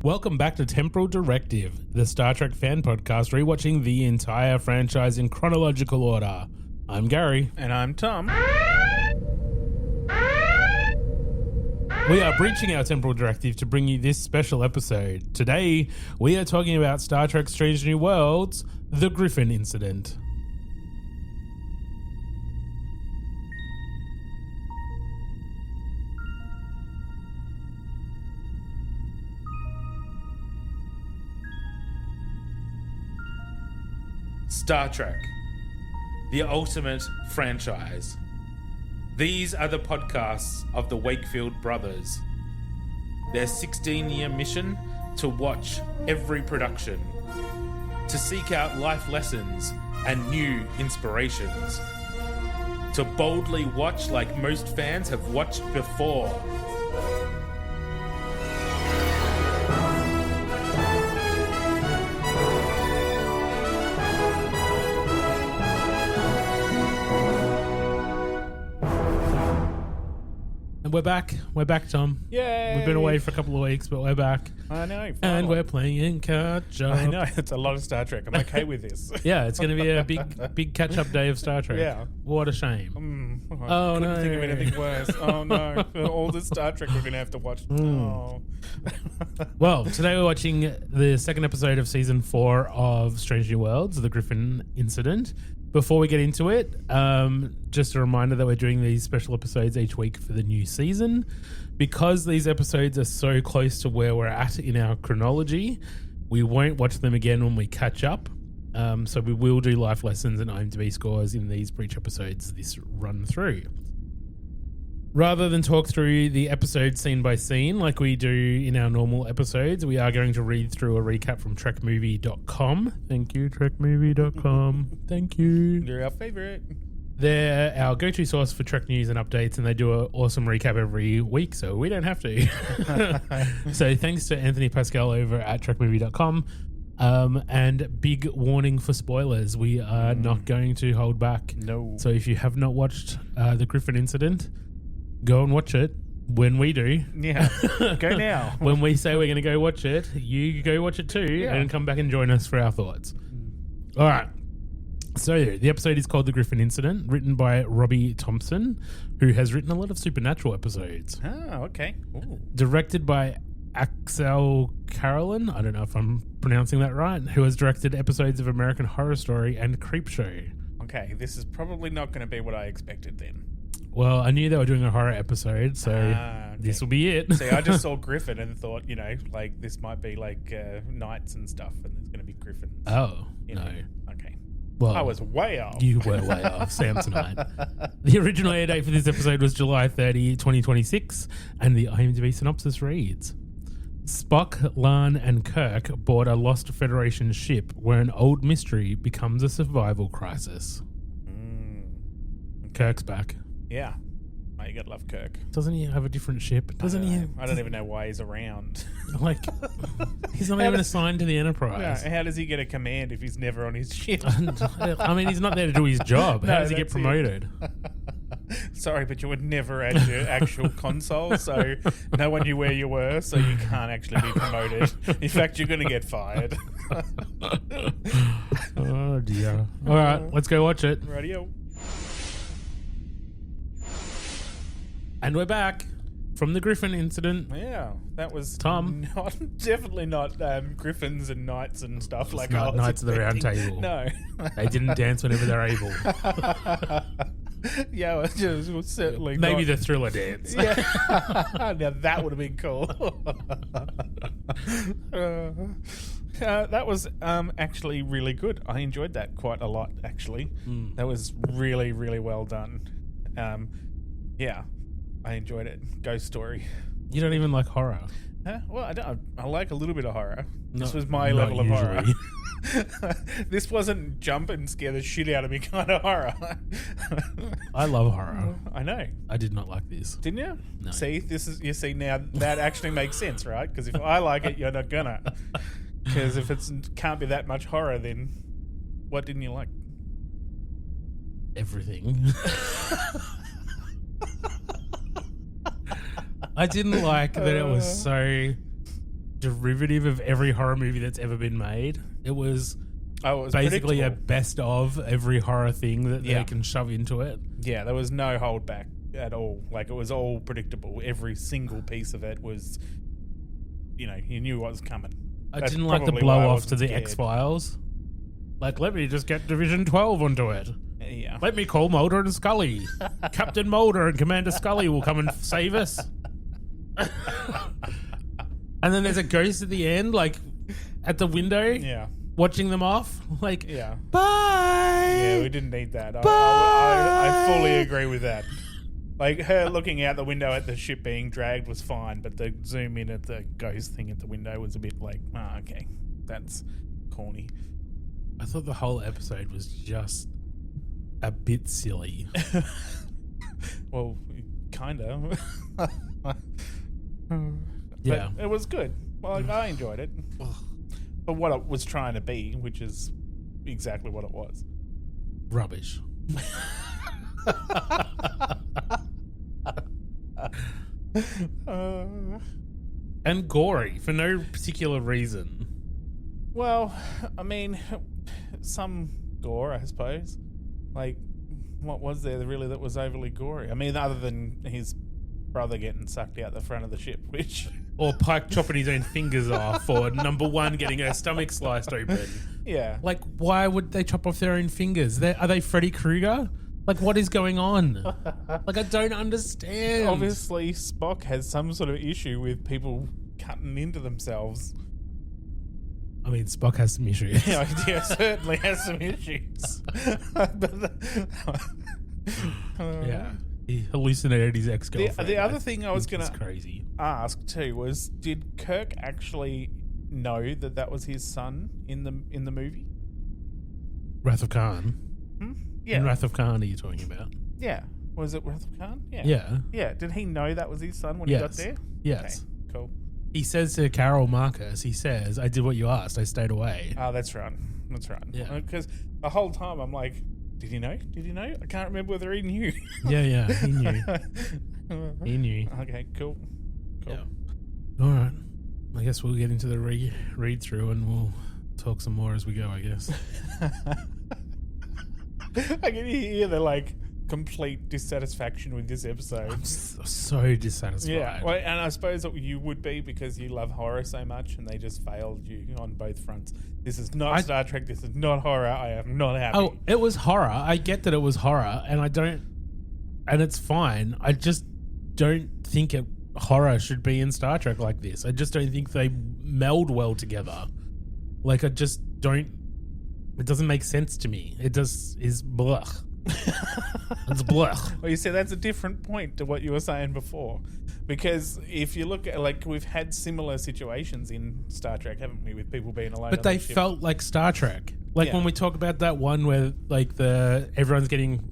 Welcome back to Temporal Directive, the Star Trek fan podcast rewatching the entire franchise in chronological order. I'm Gary. And I'm Tom. We are breaching our Temporal Directive to bring you this special episode. Today, we are talking about Star Trek Strange New Worlds, the Griffin Incident. Star Trek, the ultimate franchise. These are the podcasts of the Wakefield brothers. Their 16-year mission to watch every production, to seek out life lessons and new inspirations, to boldly watch like most fans have watched before. And we're back. We're back, Tom. Yay! We've been away for a couple of weeks, but we're back. I know. And finally. we're playing catch-up. I know, it's a lot of Star Trek. I'm okay with this. Yeah, it's going to be a big catch-up day of Star Trek. Yeah. What a shame. I Oh, couldn't no. think of anything worse. Oh no, all the Star Trek we're going to have to watch. Oh. Well, today we're watching the second episode of Season 4 of Strange New Worlds, The Griffin Incident. Before we get into it, just a reminder that we're doing these special episodes each week for the new season. Because these episodes are so close to where we're at in our chronology, we won't watch them again when we catch up. So we will do life lessons and IMDb scores in these breach episodes this run through. Rather than talk through the episode scene by scene like we do in our normal episodes, we are going to read through a recap from trekmovie.com. Thank you, trekmovie.com. Thank you. You're our favorite. They're our go-to source for Trek news and updates, and they do an awesome recap every week, so we don't have to. So thanks to Anthony Pascal over at trekmovie.com. And big warning for spoilers. We are not going to hold back. No. So if you have not watched The Griffin Incident, go and watch it when we do. Yeah. Go now. When we say we're going to go watch it, you go watch it too and come back and join us for our thoughts. All right. So the episode is called The Griffin Incident, written by Robbie Thompson, who has written a lot of Supernatural episodes. Oh, okay. Ooh. Directed by Axel Carolyn, I don't know if I'm pronouncing that right, who has directed episodes of American Horror Story and Creepshow. Okay, this is probably not going to be what I expected then. Well, I knew they were doing a horror episode, so Okay. this will be it. See, I just saw Griffin and thought, like this might be like knights and stuff, and there's going to be Griffins. Oh, you no. know. Okay. Well, I was way off. You were way off, Samsonite. The original air date for this episode was July 30, 2026, and the IMDb synopsis reads: Spock, Lan, and Kirk board a lost Federation ship where an old mystery becomes a survival crisis. Kirk's back. Yeah. Oh, you gotta love Kirk. Doesn't he have a different ship? Doesn't he? I don't even know why he's around. Like, he's not even assigned to the Enterprise. No, how does he get a command if he's never on his ship? I mean, he's not there to do his job. How does he get that's promoted? Sorry, but you were never at your actual console, so no one knew where you were, so you can't actually be promoted. In fact, you're going to get fired. Oh, dear. All right, let's go watch it. Radio. And we're back from the Griffin Incident. Yeah, that was Tom. Definitely not Griffins and knights and stuff like not I was Knights of the Round expecting. Table. No. They didn't dance whenever they're able. Yeah, it was certainly Maybe not. the Thriller dance. Yeah. Now that would have been cool. That was actually really good. I enjoyed that quite a lot, actually. That was really, really well done. Yeah, I enjoyed it. Ghost story. You don't even like horror. Huh? Well, I don't. I like a little bit of horror. This Not- was my not level of horror. usually. This wasn't jump and scare the shit out of me kind of horror. I love horror. I know. I did not like this. Didn't you? No. See, you see now that actually makes sense, right? Because if I like it, you're not gonna. Because if it can't be that much horror, then what didn't you like? Everything. I didn't like that it was so derivative of every horror movie that's ever been made. It was basically a best of every horror thing that they can shove into it. Yeah, there was no hold back at all. Like, it was all predictable. Every single piece of it was, you knew what was coming. I didn't like the blow off to the X-Files. Like, let me just get Division 12 onto it. Yeah. Let me call Mulder and Scully. Captain Mulder and Commander Scully will come and save us. And then there's a ghost at the end, like, at the window. Yeah. Watching them off. Like, bye. Yeah, we didn't need that. I fully agree with that. Like, her looking out the window at the ship being dragged was fine, but the zoom in at the ghost thing at the window was a bit like, okay, that's corny. I thought the whole episode was just a bit silly. Well, kind of. Yeah. But it was good. Well, I enjoyed it. For what it was trying to be, which is exactly what it was. Rubbish. And gory for no particular reason. Well, I mean, some gore, I suppose. Like, what was there really that was overly gory? I mean, other than his brother getting sucked out the front of the ship, which... Or Pike chopping his own fingers off, or number one getting her stomach sliced open. Yeah. Like, why would they chop off their own fingers? Are they Freddy Krueger? Like, what is going on? Like, I don't understand. Obviously, Spock has some sort of issue with people cutting into themselves. I mean, Spock has some issues. Yeah, certainly has some issues. Yeah. He hallucinated his ex-girlfriend. The other thing I was going to crazy. ask too was, did Kirk actually know that was his son in the movie? Wrath of Khan. Yeah. In Wrath of Khan, are you talking about? Yeah. Was it Wrath of Khan? Yeah. Yeah. Yeah. Did he know that was his son when he got there? Yes. Okay, cool. He says to Carol Marcus, he says, I did what you asked. I stayed away. Oh, that's right. That's right. Yeah. Because the whole time I'm like, did he know? Did he know? I can't remember whether he knew. Yeah. He knew. He knew. Okay, cool. Yeah. All right. I guess we'll get into the read through and we'll talk some more as we go, I guess. I can hear the complete dissatisfaction with this episode. I'm so dissatisfied. Yeah, well, and I suppose that you would be because you love horror so much and they just failed you on both fronts. This is not Star Trek. This is not horror. I am not happy. Oh, it was horror. I get that it was horror, and and it's fine. I just don't think horror should be in Star Trek like this. I just don't think they meld well together. Like, I just don't. It doesn't make sense to me. It just is blech. It's blech. Well, you see, that's a different point to what you were saying before. Because if you look at, we've had similar situations in Star Trek, haven't we, with people being alone. But they felt like Star Trek. Like, when we talk about that one where, everyone's getting,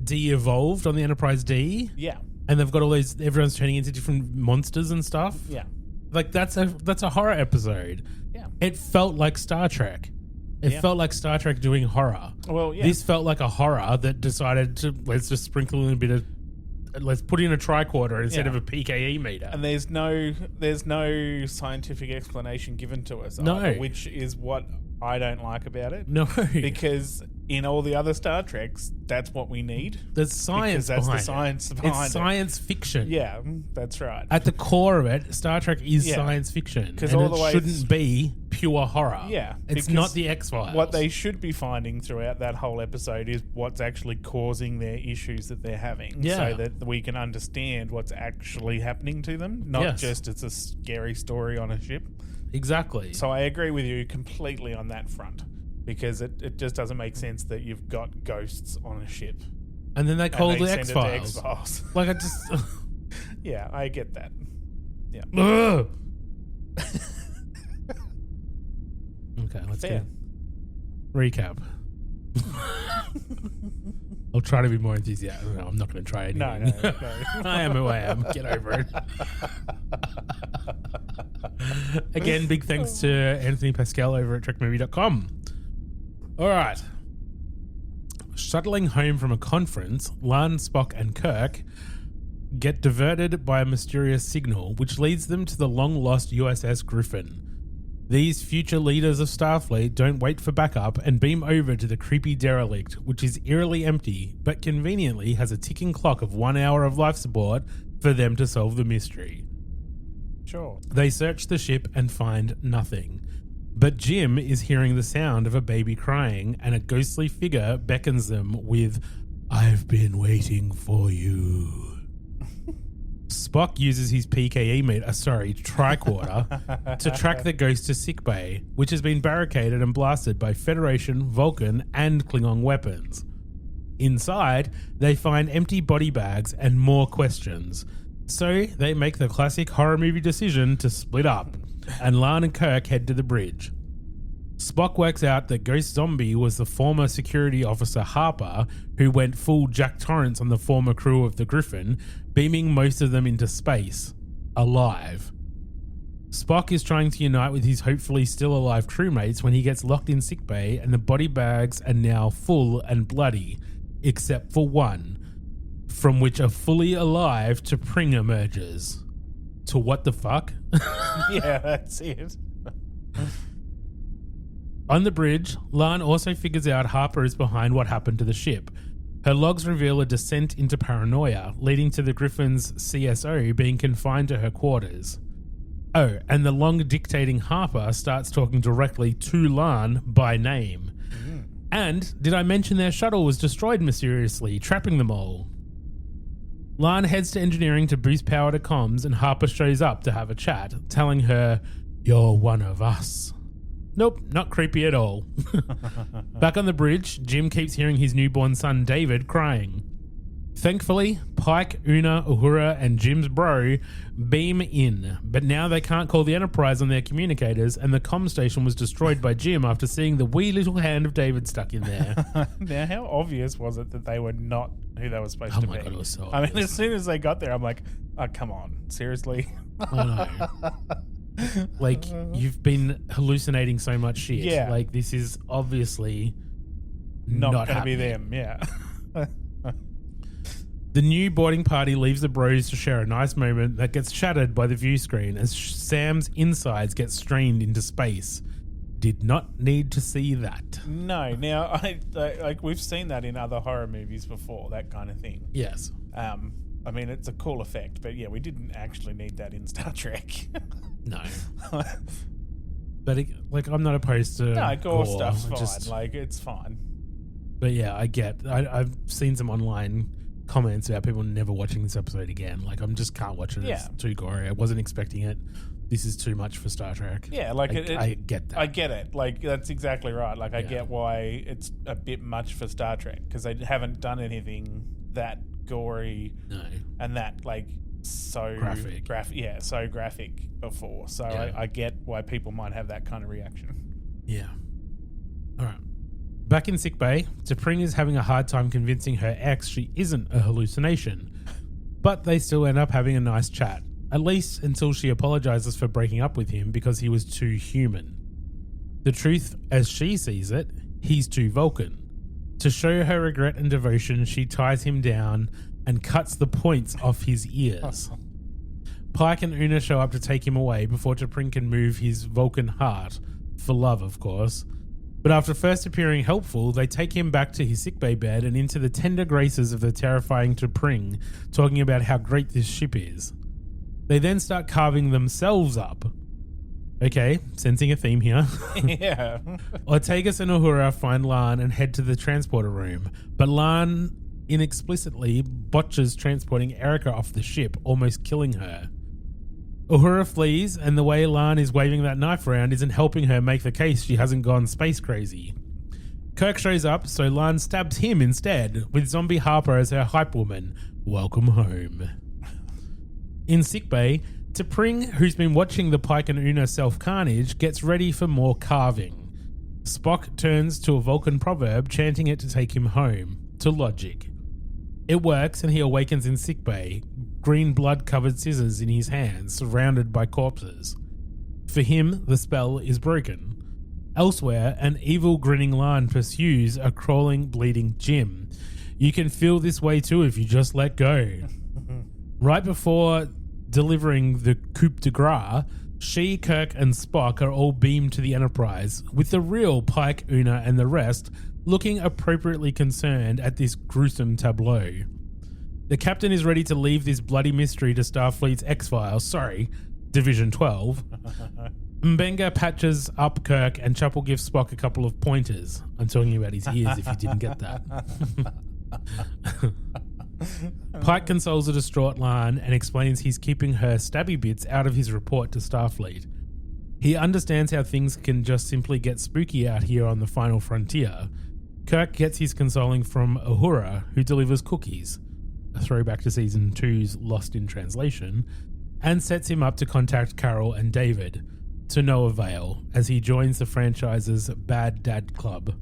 de-evolved on the Enterprise D. Yeah. And they've got all these, everyone's turning into different monsters and stuff. Yeah. Like, that's a horror episode. Yeah. It felt like Star Trek. It felt like Star Trek doing horror. Well, yeah. This felt like a horror that decided to, let's just sprinkle in a bit of, let's put in a tricorder instead of a PKE meter. And there's no scientific explanation given to us. No. Either, which is what I don't like about it. No. Because in all the other Star Treks, that's what we need. There's science because that's behind the science behind it. It's science fiction. Yeah, that's right. At the core of it, Star Trek is science fiction. Because and all the way shouldn't be pure horror. Yeah. It's not the X-Files. What they should be finding throughout that whole episode is what's actually causing their issues that they're having. Yeah. So that we can understand what's actually happening to them. Not just it's a scary story on a ship. Exactly. So I agree with you completely on that front. Because it just doesn't make sense that you've got ghosts on a ship. And then they call the send it to X-Files. X-Files. Like, I just... Yeah, I get that. Yeah. Okay, let's Fair. go. Recap. I'll try to be more enthusiastic. No, I'm not going to try anything. No. I am who I am. Get over it. Again, big thanks to Anthony Pascal over at trekmovie.com. All right. Shuttling home from a conference, Lan, Spock, and Kirk get diverted by a mysterious signal, which leads them to the long-lost USS Griffin. These future leaders of Starfleet don't wait for backup and beam over to the creepy derelict, which is eerily empty, but conveniently has a ticking clock of 1 hour of life support for them to solve the mystery. Sure. They search the ship and find nothing. But Jim is hearing the sound of a baby crying, and a ghostly figure beckons them with, "I've been waiting for you." Spock uses his tricorder, to track the ghost to sickbay, which has been barricaded and blasted by Federation, Vulcan, and Klingon weapons. Inside, they find empty body bags and more questions. So they make the classic horror movie decision to split up, and Lan and Kirk head to the bridge. Spock works out that Ghost Zombie was the former security officer Harper, who went full Jack Torrance on the former crew of the Griffin, beaming most of them into space, alive. Spock is trying to unite with his hopefully still alive crewmates when he gets locked in sickbay, and the body bags are now full and bloody, except for one, from which a fully alive T'Pring emerges. To what the fuck? Yeah, that's it. On the bridge, Lan also figures out Harper is behind what happened to the ship. Her logs reveal a descent into paranoia, leading to the Griffin's CSO being confined to her quarters. Oh, and the long dictating Harper starts talking directly to Lan by name. And did I mention their shuttle was destroyed mysteriously, trapping them all? Lan heads to engineering to boost power to comms, and Harper shows up to have a chat, telling her, "You're one of us." Nope, not creepy at all. Back on the bridge, Jim keeps hearing his newborn son David crying. Thankfully, Pike, Una, Uhura, and Jim's bro beam in, but now they can't call the Enterprise on their communicators, and the comm station was destroyed by Jim after seeing the wee little hand of David stuck in there. Now, how obvious was it that they were not who they were supposed to be? Oh my God, it was so I mean, obvious. as soon as they got there, I'm like, oh, come on, seriously? I know. Like, you've been hallucinating so much shit. Yeah. Like, this is obviously Not going to be happening. them, yeah. The new boarding party leaves the bros to share a nice moment that gets shattered by the view screen as Sam's insides get strained into space. Did not need to see that. No, now, like we've seen that in other horror movies before, that kind of thing. Yes. I mean, it's a cool effect, but yeah, we didn't actually need that in Star Trek. No. But, I'm not opposed to No, gore stuff's fine. Just, It's fine. but yeah, I've seen some online comments about people never watching this episode again. Like, I just can't watch it. Yeah. It's too gory. I wasn't expecting it. This is too much for Star Trek. Yeah, like I get that. I get it. Like, that's exactly right. Like, I Yeah. get why it's a bit much for Star Trek, because they haven't done anything that gory No. and that, like, so Graphic. so graphic before. So Yeah. I get why people might have that kind of reaction. Yeah. All right. Back in sickbay, T'Pring is having a hard time convincing her ex she isn't a hallucination. But they still end up having a nice chat, at least until she apologizes for breaking up with him because he was too human. The truth, as she sees it, he's too Vulcan. To show her regret and devotion, she ties him down and cuts the points off his ears. Pike and Una show up to take him away before T'Pring can move his Vulcan heart, for love, of course. But after first appearing helpful, they take him back to his sickbay bed and into the tender graces of the terrifying T'Pring, talking about how great this ship is. They then start carving themselves up. Okay, sensing a theme here. Yeah. Ortegas and Uhura find Lan and head to the transporter room, but Lan inexplicitly botches transporting Erica off the ship, almost killing her. Uhura flees, and the way Lan is waving that knife around isn't helping her make the case she hasn't gone space crazy. Kirk shows up, so Lan stabs him instead, with zombie Harper as her hype woman. Welcome home. In sickbay, T'Pring, who's been watching the Pike and Una self-carnage, gets ready for more carving. Spock turns to a Vulcan proverb, chanting it to take him home, to logic. It works, and he awakens in sickbay, green blood-covered scissors in his hands, surrounded by corpses. For him, the spell is broken. Elsewhere, an evil grinning Lan pursues a crawling, bleeding Jim. You can feel this way too if you just let go. Right before delivering the coup de grace, she, Kirk, and Spock are all beamed to the Enterprise, with the real Pike, Una, and the rest looking appropriately concerned at this gruesome tableau. The captain is ready to leave this bloody mystery to Starfleet's X-Files, Division 12. Mbenga patches up Kirk and Chapel gives Spock a couple of pointers. I'm talking about his ears if you didn't get that. Pike consoles a distraught Lan and explains he's keeping her stabby bits out of his report to Starfleet. He understands how things can just simply get spooky out here on the final frontier. Kirk gets his consoling from Uhura, who delivers cookies, a throwback to Season 2's Lost in Translation, and sets him up to contact Carol and David, to no avail, as he joins the franchise's Bad Dad Club.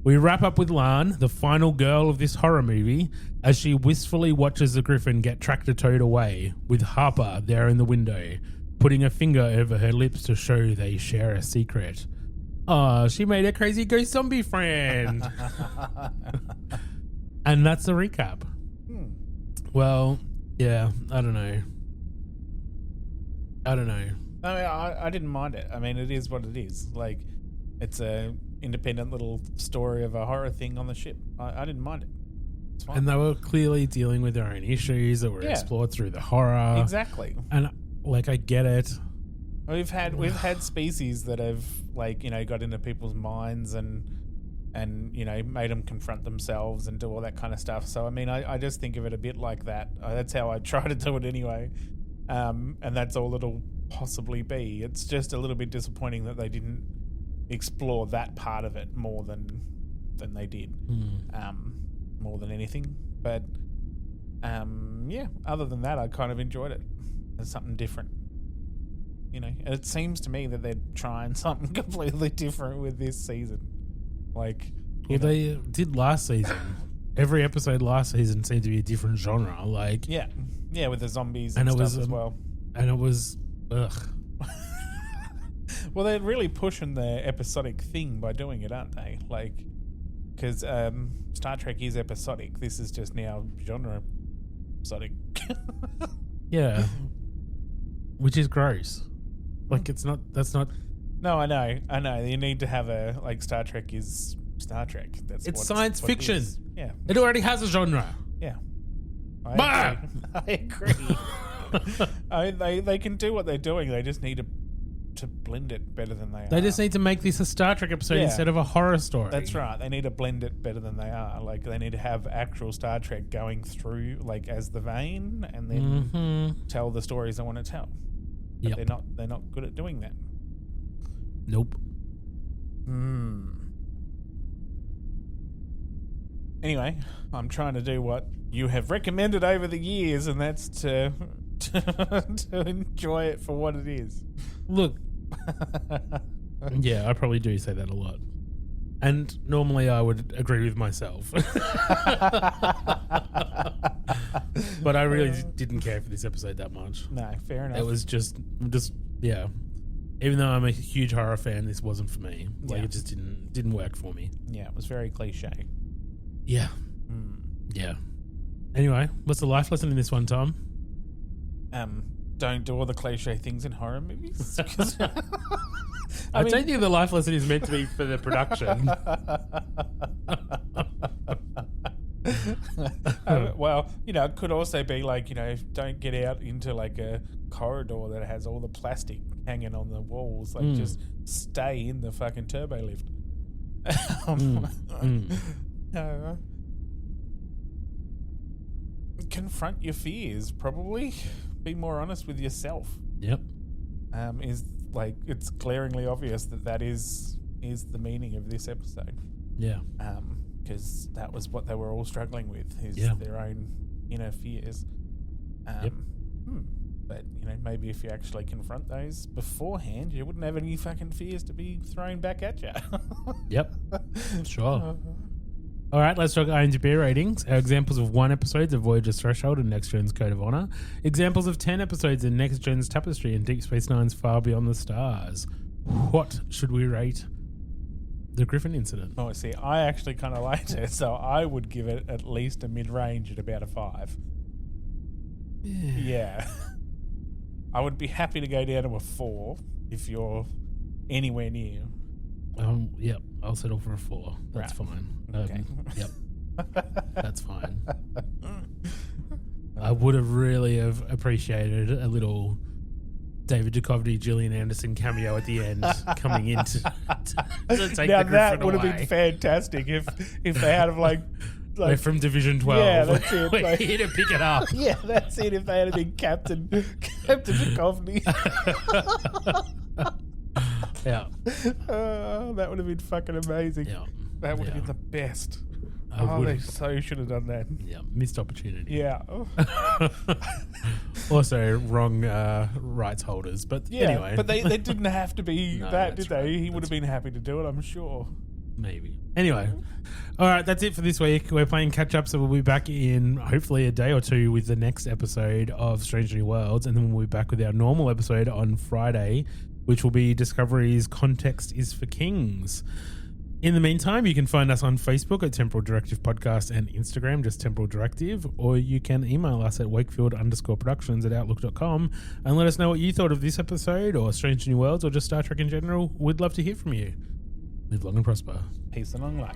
We wrap up with Lan, the final girl of this horror movie, as she wistfully watches the Griffin get tractor-towed away, with Harper there in the window, putting a finger over her lips to show they share a secret. Oh, she made a crazy ghost zombie friend. And that's the recap. Well, yeah, I don't know. I mean, I didn't mind it. I mean, it is what it is. Like, it's a independent little story of a horror thing on the ship. I didn't mind it. It's fine. And they were clearly dealing with their own issues that were explored through the horror. Exactly. And like, I get it. We've had species that have, like, you know, got into people's minds and you know, made them confront themselves and do all that kind of stuff. So I mean, I just think of it a bit like that. That's how I try to do it anyway. And that's all it'll possibly be. It's just a little bit disappointing that they didn't explore that part of it more than they did. More than anything. But yeah, other than that, I kind of enjoyed it. It's something different. You know, and it seems to me that they're trying something completely different with this season. Like, they did last season. Every episode last season seemed to be a different genre. Like, yeah, with the zombies and stuff as well. And it was, ugh. Well, they're really pushing the episodic thing by doing it, aren't they? Like, because Star Trek is episodic. This is just now genre episodic. Yeah, which is gross. Like, it's not. That's not. No, I know. You need to have a, like, Star Trek is Star Trek. It's science fiction. Yeah, it already has a genre. Yeah, I agree. They can do what they're doing. They just need to blend it better than they are. They just need to make this a Star Trek episode instead of a horror story. That's right. They need to blend it better than they are. Like, they need to have actual Star Trek going through, like, as the vein, and then tell the stories they want to tell. But they're not good at doing that. Nope. Anyway, I'm trying to do what you have recommended over the years, and that's to enjoy it for what it is. Look. Yeah, I probably do say that a lot. And normally I would agree with myself. But I really didn't care for this episode that much. No, fair enough. It was just yeah. Even though I'm a huge horror fan, this wasn't for me. Like, it just didn't work for me. Yeah, it was very cliche. Yeah. Yeah. Anyway, what's the life lesson in this one, Tom? Don't do all the cliche things in horror movies. I don't think the life lesson is meant to be for the production. Well, you know, it could also be like, you know, don't get out into like a corridor that has all the plastic hanging on the walls. Like, just stay in the fucking turbo lift. Confront your fears, probably. Be more honest with yourself. Yep. Is like, it's glaringly obvious that is the meaning of this episode. Yeah. Because that was what they were all struggling with, is their own inner fears. But, you know, maybe if you actually confront those beforehand, you wouldn't have any fucking fears to be thrown back at you. Yep. Sure. All right, let's talk IMDb ratings. Our examples of 1 episodes of Voyager's Threshold and Next Gen's Code of Honor. Examples of 10 episodes in Next Gen's Tapestry and Deep Space Nine's Far Beyond the Stars. What should we rate the Griffin Incident? Oh, see, I actually kind of liked it, so I would give it at least a mid-range at about a 5. Yeah. I would be happy to go down to a 4 if you're anywhere near. Yep, I'll settle for a 4. That's Right. fine. Okay. Yep, that's fine. I would have really have appreciated a little David Duchovny, Gillian Anderson cameo at the end coming in to take Now the that Griffin would have away. been fantastic if they had of like We're from Division 12. Yeah, that's it, We're like- here to pick it up. yeah, that's it. If they had been Captain Duchovny, Yeah. that would have been fucking amazing. Yeah. That would have Yeah. been the best. I They would've- so should have done that. Yeah, missed opportunity. Yeah. Also, wrong rights holders. But Yeah, anyway. but they didn't have to be No, that, that's did they? right. He would have been happy to do it, I'm sure. Maybe. Anyway. All right, that's it for this week. We're playing catch up, so we'll be back in hopefully a day or two with the next episode of Strange New Worlds, and then we'll be back with our normal episode on Friday, which will be Discovery's Context is for Kings. In the meantime, you can find us on Facebook at Temporal Directive Podcast and Instagram, just Temporal Directive, or you can email us at wakefield_productions@outlook.com and let us know what you thought of this episode or Strange New Worlds or just Star Trek in general. We'd love to hear from you. Live long and prosper. Peace and long life.